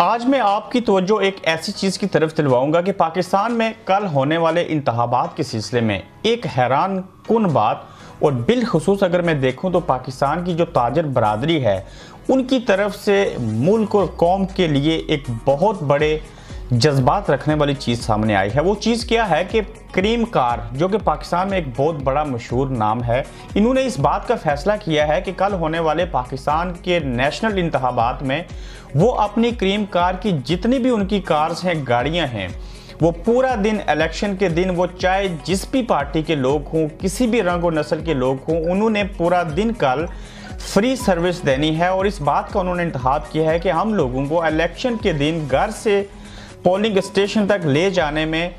आज मैं आपकी तवज्जो एक ऐसी चीज़ की तरफ दिलवाऊंगा कि पाकिस्तान में कल होने वाले इंतखाबात के सिलसिले में एक हैरान कुन बात, और बिलखुसूस अगर मैं देखूं तो पाकिस्तान की जो ताजर बरादरी है उनकी तरफ से मुल्क और कौम के लिए एक बहुत बड़े जज्बात रखने वाली चीज़ सामने आई है। वो चीज़ क्या है कि करीम कार, जो कि पाकिस्तान में एक बहुत बड़ा मशहूर नाम है, इन्होंने इस बात का फैसला किया है कि कल होने वाले पाकिस्तान के नेशनल इंतखाबात में वो अपनी करीम कार की जितनी भी उनकी कार्स हैं, गाड़ियां हैं, वो पूरा दिन इलेक्शन के दिन वो चाहे जिस भी पार्टी के लोग हों, किसी भी रंग और नस्ल के लोग हों, उन्होंने पूरा दिन कल फ्री सर्विस देनी है। और इस बात का उन्होंने इंतखाब किया है कि हम लोगों को इलेक्शन के दिन घर से पोलिंग स्टेशन तक ले जाने में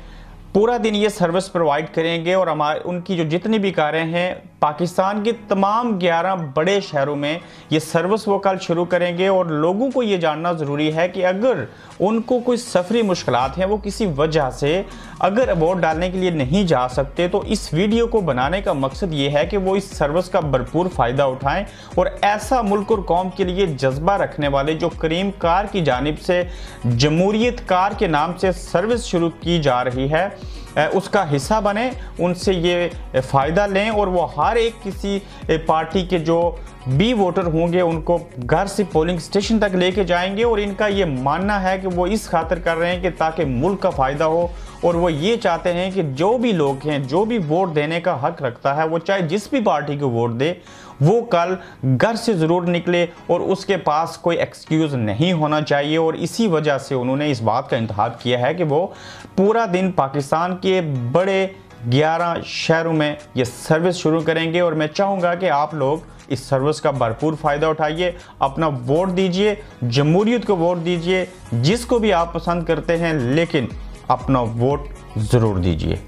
पूरा दिन ये सर्विस प्रोवाइड करेंगे। और हमारे उनकी जो जितनी भी कारें हैं पाकिस्तान के तमाम 11 बड़े शहरों में ये सर्विस वो कल शुरू करेंगे। और लोगों को ये जानना ज़रूरी है कि अगर उनको कोई सफरी मुश्किलात हैं, वो किसी वजह से अगर वोट डालने के लिए नहीं जा सकते, तो इस वीडियो को बनाने का मकसद ये है कि वो इस सर्विस का भरपूर फ़ायदा उठाएं। और ऐसा मुल्क और कौम के लिए जज्बा रखने वाले जो करीम कार की जानिब से जमहूरियत कार के नाम से सर्विस शुरू की जा रही है, उसका हिस्सा बने, उनसे ये फ़ायदा लें। और वो हर एक किसी पार्टी के जो भी वोटर होंगे उनको घर से पोलिंग स्टेशन तक लेके जाएंगे। और इनका ये मानना है कि वो इस खातिर कर रहे हैं कि ताकि मुल्क का फ़ायदा हो। और वो ये चाहते हैं कि जो भी लोग हैं, जो भी वोट देने का हक रखता है, वो चाहे जिस भी पार्टी को वोट दे, वो कल घर से ज़रूर निकले और उसके पास कोई एक्सक्यूज़ नहीं होना चाहिए। और इसी वजह से उन्होंने इस बात का इंतखाब किया है कि वो पूरा दिन पाकिस्तान के बड़े 11 शहरों में ये सर्विस शुरू करेंगे। और मैं चाहूँगा कि आप लोग इस सर्विस का भरपूर फ़ायदा उठाइए, अपना वोट दीजिए, जमहूरियत को वोट दीजिए, जिसको भी आप पसंद करते हैं, लेकिन अपना वोट ज़रूर दीजिए।